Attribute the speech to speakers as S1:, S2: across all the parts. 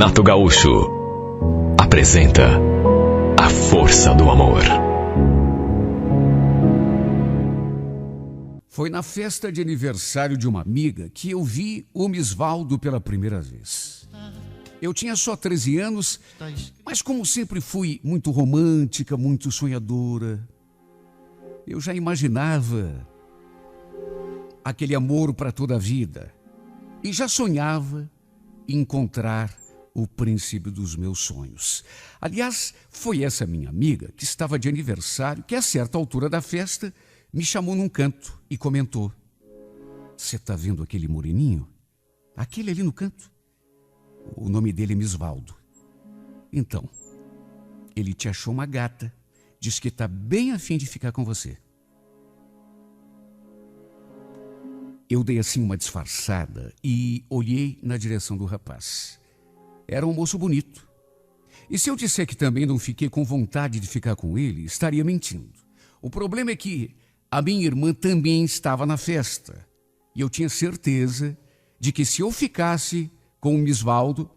S1: Renato Gaúcho apresenta A Força do Amor.
S2: Foi na festa de aniversário de uma amiga que eu vi o Misvaldo pela primeira vez. Eu tinha só 13 anos, mas como sempre fui muito romântica, muito sonhadora, eu já imaginava aquele amor para toda a vida e já sonhava em encontrar o príncipe dos meus sonhos. Aliás, foi essa minha amiga que estava de aniversário que a certa altura da festa me chamou num canto e comentou: "Você está vendo aquele moreninho? Aquele ali no canto? O nome dele é Misvaldo. Então, ele te achou uma gata, diz que está bem a fim de ficar com você." Eu dei assim uma disfarçada e olhei na direção do rapaz. Era um moço bonito. E se eu disser que também não fiquei com vontade de ficar com ele, estaria mentindo. O problema é que a minha irmã também estava na festa. E eu tinha certeza de que se eu ficasse com o Misvaldo,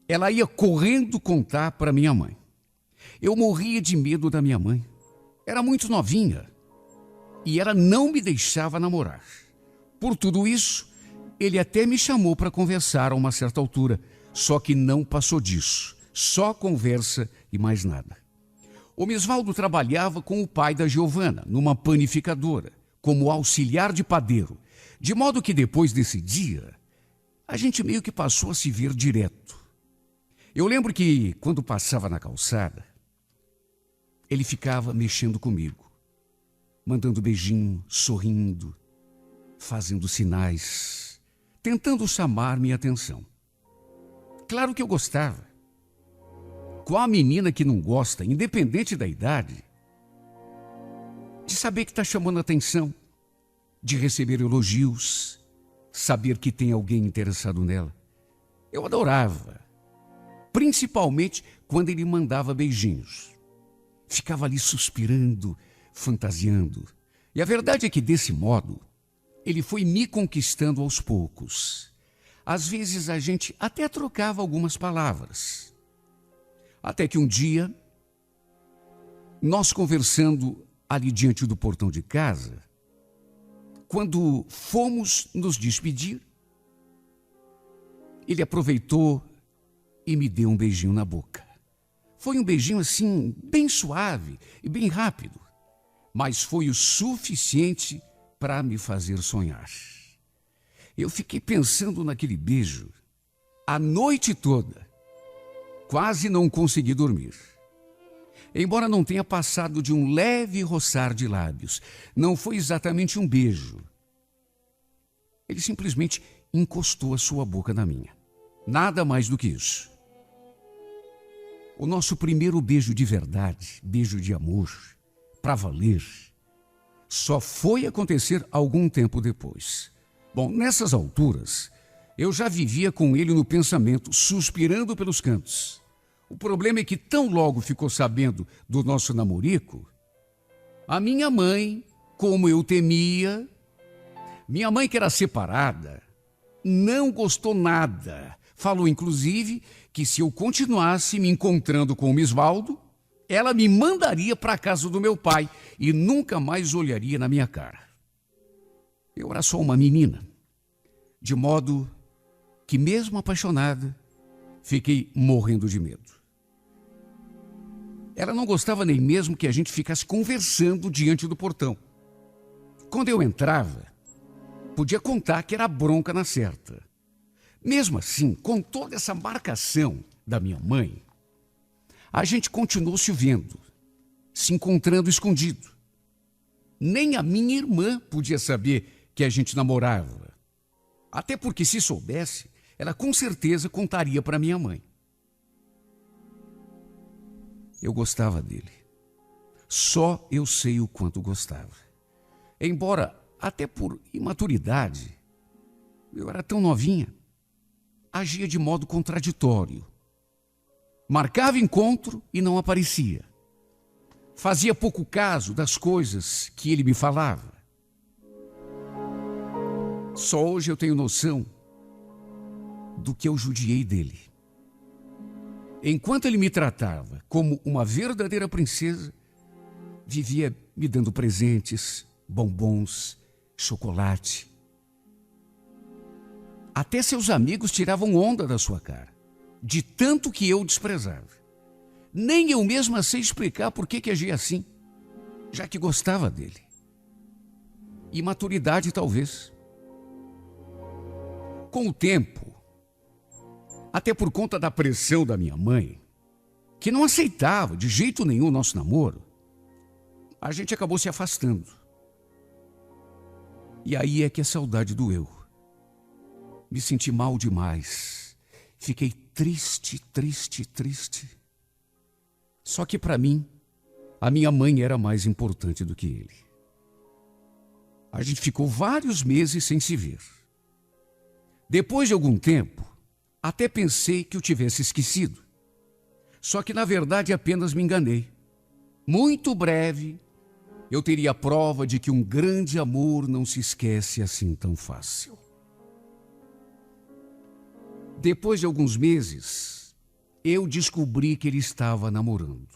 S2: ela ia correndo contar para minha mãe. Eu morria de medo da minha mãe. Era muito novinha e ela não me deixava namorar. Por tudo isso, ele até me chamou para conversar a uma certa altura, só que não passou disso. Só conversa e mais nada. O Misvaldo trabalhava com o pai da Giovana, numa panificadora, como auxiliar de padeiro, de modo que depois desse dia, a gente meio que passou a se ver direto. Eu lembro que, quando passava na calçada, ele ficava mexendo comigo, mandando beijinho, sorrindo, fazendo sinais, tentando chamar minha atenção. Claro que eu gostava. Qual a menina que não gosta, independente da idade, de saber que está chamando atenção, de receber elogios, saber que tem alguém interessado nela? Eu adorava, principalmente quando ele mandava beijinhos. Ficava ali suspirando, fantasiando. E a verdade é que, desse modo, ele foi me conquistando aos poucos. Às vezes a gente até trocava algumas palavras. Até que um dia, nós conversando ali diante do portão de casa, quando fomos nos despedir, ele aproveitou e me deu um beijinho na boca. Foi um beijinho assim, bem suave e bem rápido, mas foi o suficiente para me fazer sonhar. Eu fiquei pensando naquele beijo a noite toda. Quase não consegui dormir. Embora não tenha passado de um leve roçar de lábios, não foi exatamente um beijo. Ele simplesmente encostou a sua boca na minha. Nada mais do que isso. O nosso primeiro beijo de verdade, beijo de amor, para valer, só foi acontecer algum tempo depois. Bom, nessas alturas, eu já vivia com ele no pensamento, suspirando pelos cantos. O problema é que tão logo ficou sabendo do nosso namorico, a minha mãe, como eu temia, minha mãe que era separada, não gostou nada. Falou, inclusive, que se eu continuasse me encontrando com o Misvaldo, ela me mandaria para a casa do meu pai e nunca mais olharia na minha cara. Eu era só uma menina, de modo que, mesmo apaixonada, fiquei morrendo de medo. Ela não gostava nem mesmo que a gente ficasse conversando diante do portão. Quando eu entrava, podia contar que era bronca na certa. Mesmo assim, com toda essa marcação da minha mãe, a gente continuou se vendo, se encontrando escondido. Nem a minha irmã podia saber que a gente namorava. Até porque, se soubesse, ela com certeza contaria para minha mãe. Eu gostava dele. Só eu sei o quanto gostava. Embora, até por imaturidade, eu era tão novinha, agia de modo contraditório. Marcava encontro e não aparecia. Fazia pouco caso das coisas que ele me falava. Só hoje eu tenho noção do que eu judiei dele. Enquanto ele me tratava como uma verdadeira princesa, vivia me dando presentes, bombons, chocolate. Até seus amigos tiravam onda da sua cara, de tanto que eu desprezava. Nem eu mesma sei explicar por que agia assim, já que gostava dele. Imaturidade, talvez. Com o tempo, até por conta da pressão da minha mãe, que não aceitava de jeito nenhum o nosso namoro, a gente acabou se afastando. E aí é que a saudade doeu. Me senti mal demais. Fiquei triste. Só que para mim, a minha mãe era mais importante do que ele. A gente ficou vários meses sem se ver. Depois de algum tempo, até pensei que o tivesse esquecido. Só que, na verdade, apenas me enganei. Muito breve, eu teria a prova de que um grande amor não se esquece assim tão fácil. Depois de alguns meses, eu descobri que ele estava namorando.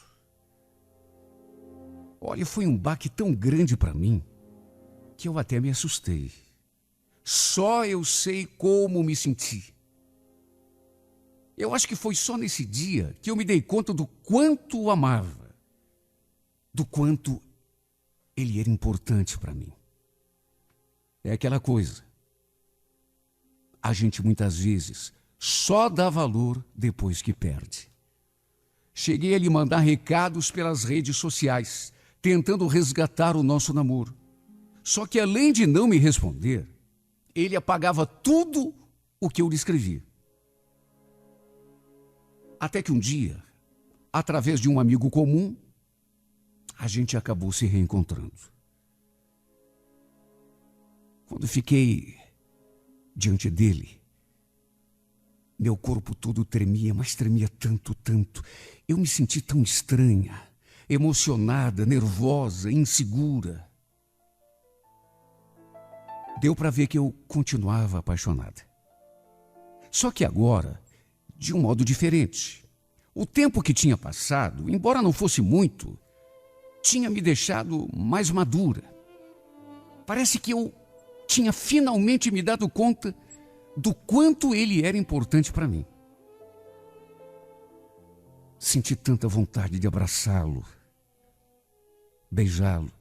S2: Olha, foi um baque tão grande para mim que eu até me assustei. Só eu sei como me senti. Eu acho que foi só nesse dia que eu me dei conta do quanto o amava, do quanto ele era importante para mim. É aquela coisa. A gente muitas vezes só dá valor depois que perde. Cheguei a lhe mandar recados pelas redes sociais, tentando resgatar o nosso namoro. Só que além de não me responder, ele apagava tudo o que eu lhe escrevi. Até que um dia, através de um amigo comum, a gente acabou se reencontrando. Quando fiquei diante dele, meu corpo todo tremia, mas tremia tanto. Eu me senti tão estranha, emocionada, nervosa, insegura. Deu para ver que eu continuava apaixonada. Só que agora, de um modo diferente. O tempo que tinha passado, embora não fosse muito, tinha me deixado mais madura. Parece que eu tinha finalmente me dado conta do quanto ele era importante para mim. Senti tanta vontade de abraçá-lo, beijá-lo,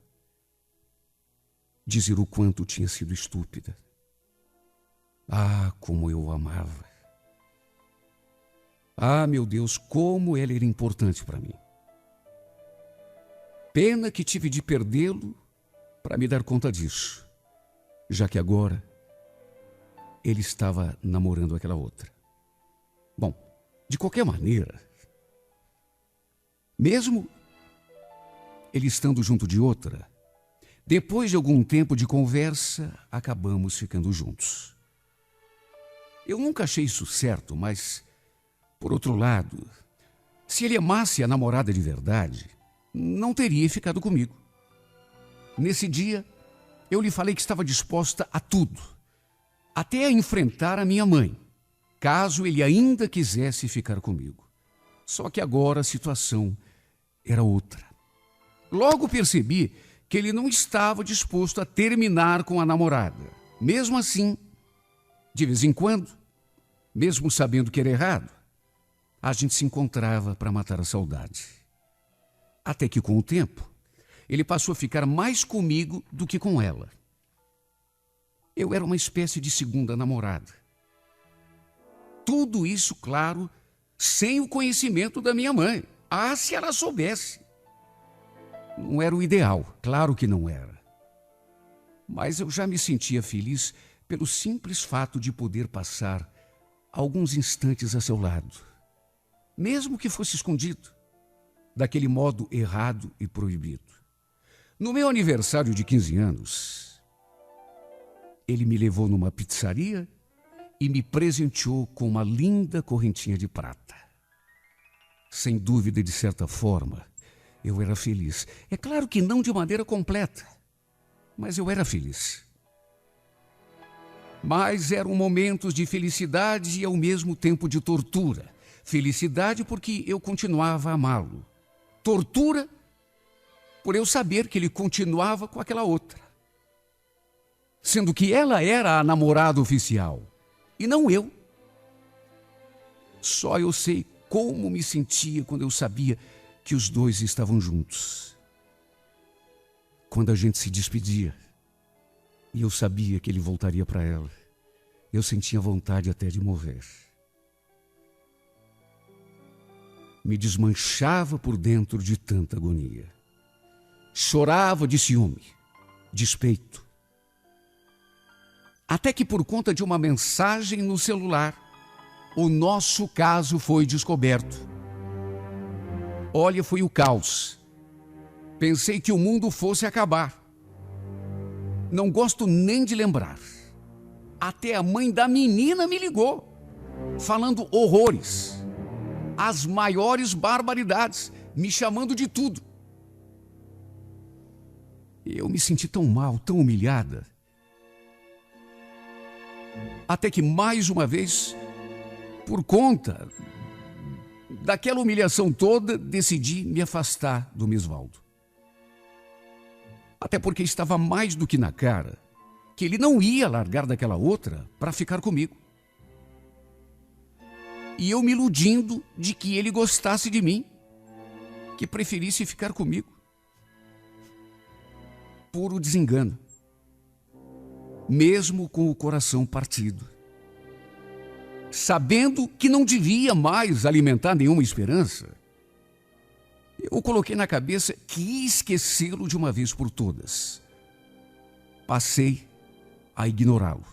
S2: dizer o quanto tinha sido estúpida. Ah, como eu o amava. Ah, meu Deus, como ele era importante para mim. Pena que tive de perdê-lo para me dar conta disso, já que agora ele estava namorando aquela outra. Bom, de qualquer maneira, mesmo ele estando junto de outra, depois de algum tempo de conversa, acabamos ficando juntos. Eu nunca achei isso certo, mas, por outro lado, se ele amasse a namorada de verdade, não teria ficado comigo. Nesse dia, eu lhe falei que estava disposta a tudo, até a enfrentar a minha mãe, caso ele ainda quisesse ficar comigo. Só que agora a situação era outra. Logo percebi que ele não estava disposto a terminar com a namorada. Mesmo assim, de vez em quando, mesmo sabendo que era errado, a gente se encontrava para matar a saudade. Até que, com o tempo, ele passou a ficar mais comigo do que com ela. Eu era uma espécie de segunda namorada. Tudo isso, claro, sem o conhecimento da minha mãe. Ah, se ela soubesse. Não era o ideal, claro que não era. Mas eu já me sentia feliz pelo simples fato de poder passar alguns instantes a seu lado, mesmo que fosse escondido, daquele modo errado e proibido. No meu aniversário de 15 anos, ele me levou numa pizzaria e me presenteou com uma linda correntinha de prata. Sem dúvida, de certa forma, eu era feliz. É claro que não de maneira completa, mas eu era feliz. Mas eram momentos de felicidade e ao mesmo tempo de tortura. Felicidade porque eu continuava a amá-lo. Tortura por eu saber que ele continuava com aquela outra. Sendo que ela era a namorada oficial e não eu. Só eu sei como me sentia quando eu sabia que os dois estavam juntos. Quando a gente se despedia e eu sabia que ele voltaria para ela, eu sentia vontade até de morrer. Me desmanchava por dentro de tanta agonia. Chorava de ciúme, despeito. Até que por conta de uma mensagem no celular, o nosso caso foi descoberto. Olha, foi o caos. Pensei que o mundo fosse acabar. Não gosto nem de lembrar. Até a mãe da menina me ligou, falando horrores, as maiores barbaridades, me chamando de tudo. Eu me senti tão mal, tão humilhada. Até que mais uma vez, por conta daquela humilhação toda, decidi me afastar do Misvaldo. Até porque estava mais do que na cara que ele não ia largar daquela outra para ficar comigo. E eu me iludindo de que ele gostasse de mim, que preferisse ficar comigo. Puro desengano. Mesmo com o coração partido. Sabendo que não devia mais alimentar nenhuma esperança, eu coloquei na cabeça que ia esquecê-lo de uma vez por todas. Passei a ignorá-lo.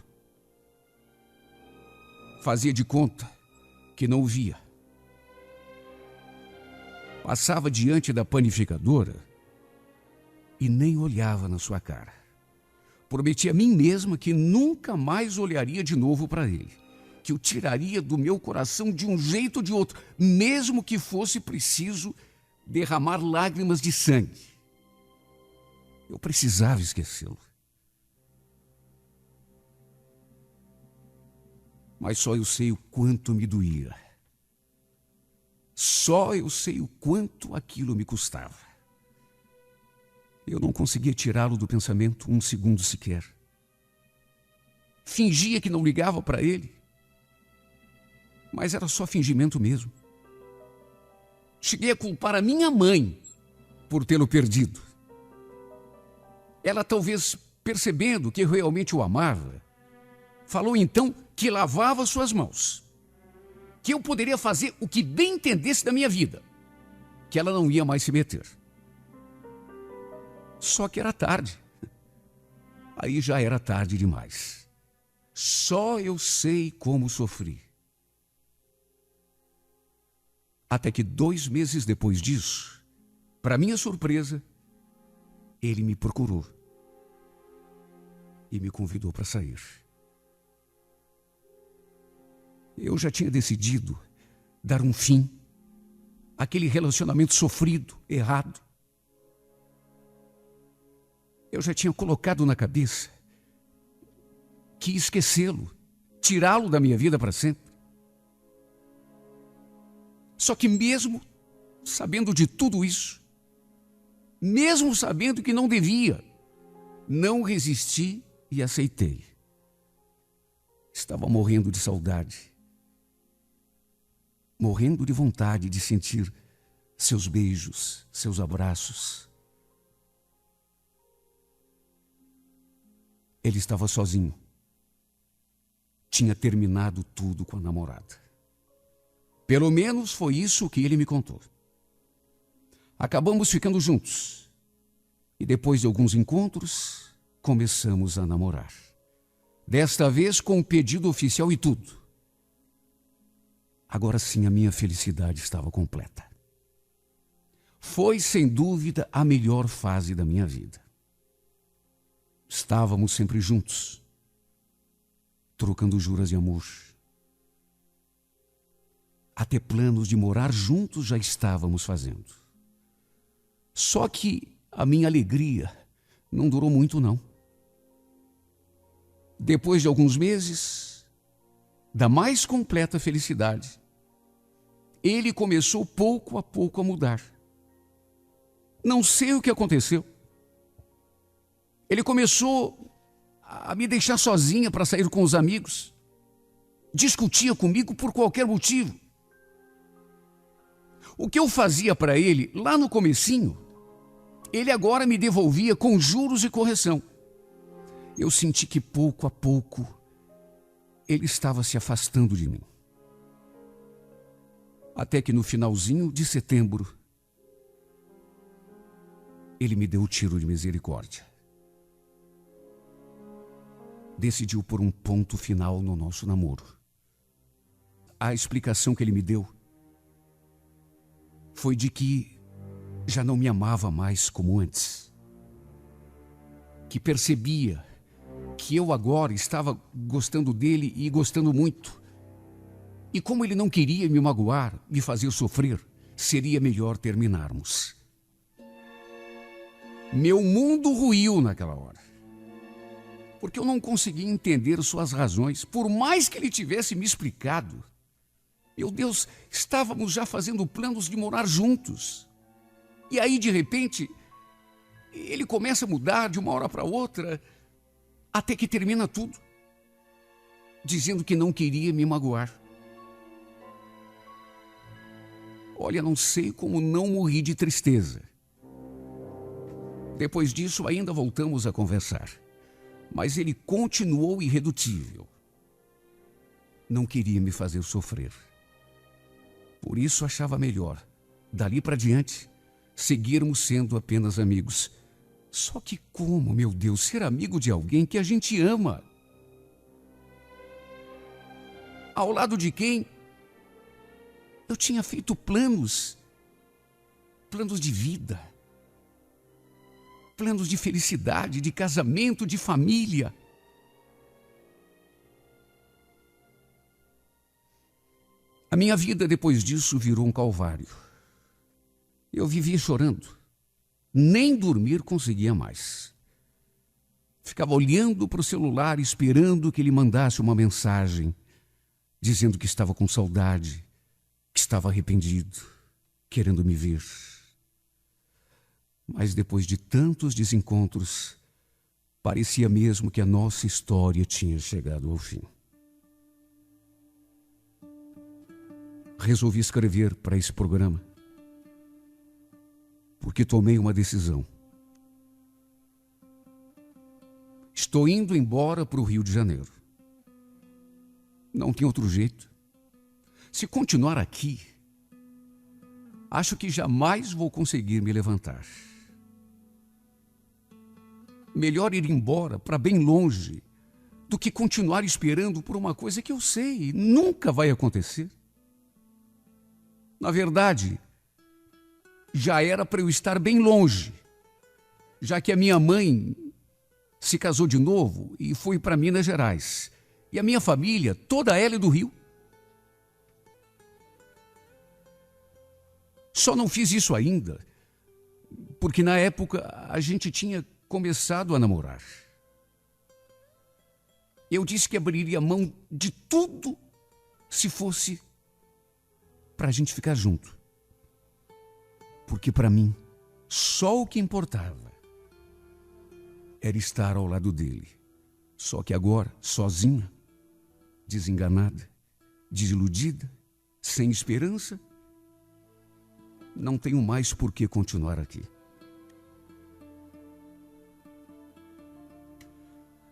S2: Fazia de conta que não o via. Passava diante da panificadora e nem olhava na sua cara. Prometi a mim mesma que nunca mais olharia de novo para ele, que o tiraria do meu coração de um jeito ou de outro, mesmo que fosse preciso derramar lágrimas de sangue. Eu precisava esquecê-lo. Mas só eu sei o quanto me doía. Só eu sei o quanto aquilo me custava. Eu não conseguia tirá-lo do pensamento um segundo sequer. Fingia que não ligava para ele, mas era só fingimento mesmo. Cheguei a culpar a minha mãe por tê-lo perdido. Ela, talvez percebendo que eu realmente o amava, falou então que lavava suas mãos, que eu poderia fazer o que bem entendesse da minha vida, que ela não ia mais se meter. Só que era tarde. Aí já era tarde demais. Só eu sei como sofri. Até que 2 meses depois disso, para minha surpresa, ele me procurou e me convidou para sair. Eu já tinha decidido dar um fim àquele relacionamento sofrido, errado. Eu já tinha colocado na cabeça que ia esquecê-lo, tirá-lo da minha vida para sempre. Só que mesmo sabendo de tudo isso, mesmo sabendo que não devia, não resisti e aceitei. Estava morrendo de saudade, morrendo de vontade de sentir seus beijos, seus abraços. Ele estava sozinho. Tinha terminado tudo com a namorada. Pelo menos foi isso que ele me contou. Acabamos ficando juntos. E depois de alguns encontros, começamos a namorar. Desta vez com o pedido oficial e tudo. Agora sim a minha felicidade estava completa. Foi, sem dúvida, a melhor fase da minha vida. Estávamos sempre juntos, trocando juras de amor. Até planos de morar juntos já estávamos fazendo. Só que a minha alegria não durou muito, não. Depois de alguns meses, da mais completa felicidade, ele começou pouco a pouco a mudar. Não sei o que aconteceu. Ele começou a me deixar sozinha para sair com os amigos. Discutia comigo por qualquer motivo. O que eu fazia para ele lá no comecinho, ele agora me devolvia com juros e correção. Eu senti que pouco a pouco ele estava se afastando de mim. Até que no finalzinho de setembro, ele me deu o tiro de misericórdia. Decidiu pôr um ponto final no nosso namoro. A explicação que ele me deu foi de que já não me amava mais como antes. Que percebia que eu agora estava gostando dele e gostando muito. E como ele não queria me magoar, me fazer sofrer, seria melhor terminarmos. Meu mundo ruiu naquela hora. Porque eu não conseguia entender suas razões, por mais que ele tivesse me explicado. Meu Deus, estávamos já fazendo planos de morar juntos. E aí, de repente, ele começa a mudar de uma hora para outra, até que termina tudo, dizendo que não queria me magoar. Olha, não sei como não morri de tristeza. Depois disso, ainda voltamos a conversar. Mas ele continuou irredutível. Não queria me fazer sofrer. Por isso achava melhor, dali para diante, seguirmos sendo apenas amigos. Só que como, meu Deus, ser amigo de alguém que a gente ama? Ao lado de quem eu tinha feito planos de vida. Planos de felicidade, de casamento, de família. A minha vida depois disso virou um calvário. Eu vivia chorando. Nem dormir conseguia mais. Ficava olhando para o celular, esperando que ele mandasse uma mensagem, dizendo que estava com saudade, que estava arrependido, querendo me ver. Mas depois de tantos desencontros, parecia mesmo que a nossa história tinha chegado ao fim. Resolvi escrever para esse programa, porque tomei uma decisão. Estou indo embora para o Rio de Janeiro. Não tem outro jeito. Se continuar aqui, acho que jamais vou conseguir me levantar. Melhor ir embora para bem longe do que continuar esperando por uma coisa que eu sei nunca vai acontecer. Na verdade, já era para eu estar bem longe, já que a minha mãe se casou de novo e foi para Minas Gerais. E a minha família, toda ela é do Rio. Só não fiz isso ainda, porque na época a gente tinha começado a namorar. Eu disse que abriria mão de tudo se fosse para a gente ficar junto. Porque para mim, só o que importava era estar ao lado dele. Só que agora, sozinha, desenganada, desiludida, sem esperança, não tenho mais por que continuar aqui.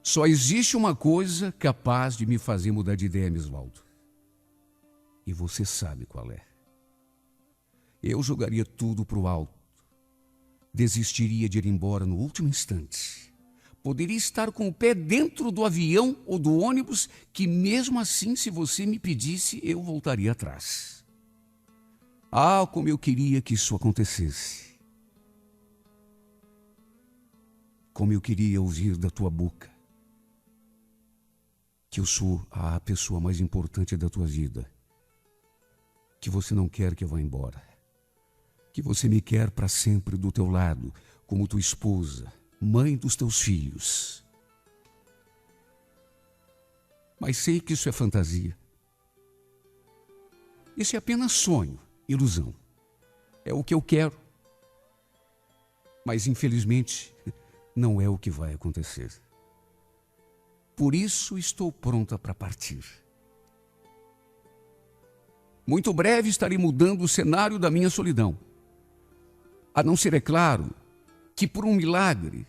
S2: Só existe uma coisa capaz de me fazer mudar de ideia, Misvaldo. E você sabe qual é. Eu jogaria tudo para o alto. Desistiria de ir embora no último instante. Poderia estar com o pé dentro do avião ou do ônibus, que mesmo assim, se você me pedisse, eu voltaria atrás. Ah, como eu queria que isso acontecesse. Como eu queria ouvir da tua boca que eu sou a pessoa mais importante da tua vida. Que você não quer que eu vá embora. Que você me quer para sempre do teu lado, como tua esposa, mãe dos teus filhos. Mas sei que isso é fantasia. Esse é apenas sonho, ilusão. É o que eu quero. Mas, infelizmente, não é o que vai acontecer. Por isso estou pronta para partir. Muito breve estarei mudando o cenário da minha solidão. A não ser, é claro, que por um milagre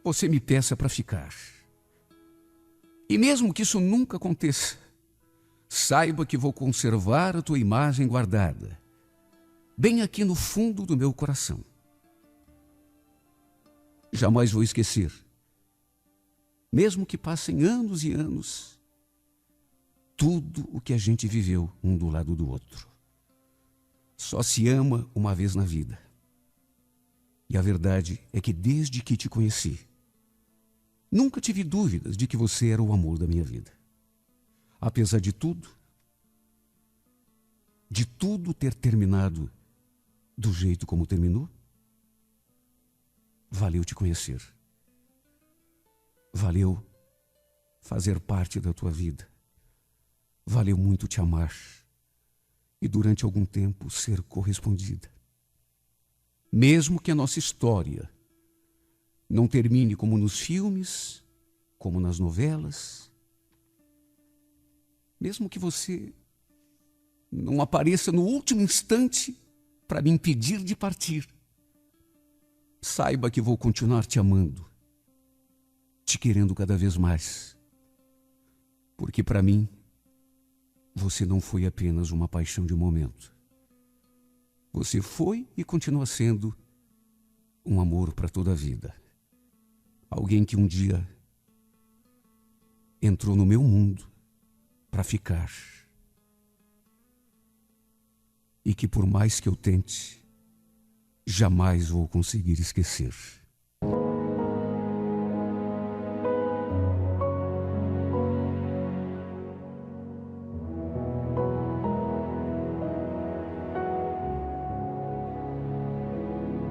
S2: você me peça para ficar. E mesmo que isso nunca aconteça, saiba que vou conservar a tua imagem guardada, bem aqui no fundo do meu coração. Jamais vou esquecer, mesmo que passem anos e anos, tudo o que a gente viveu um do lado do outro. Só se ama uma vez na vida. E a verdade é que desde que te conheci, nunca tive dúvidas de que você era o amor da minha vida. Apesar de tudo ter terminado do jeito como terminou, valeu te conhecer. Valeu fazer parte da tua vida. Valeu muito te amar e durante algum tempo ser correspondida. Mesmo que a nossa história não termine como nos filmes, como nas novelas, mesmo que você não apareça no último instante para me impedir de partir, saiba que vou continuar te amando, te querendo cada vez mais, porque para mim, você não foi apenas uma paixão de um momento. Você foi e continua sendo um amor para toda a vida. Alguém que um dia entrou no meu mundo para ficar. E que por mais que eu tente, jamais vou conseguir esquecer.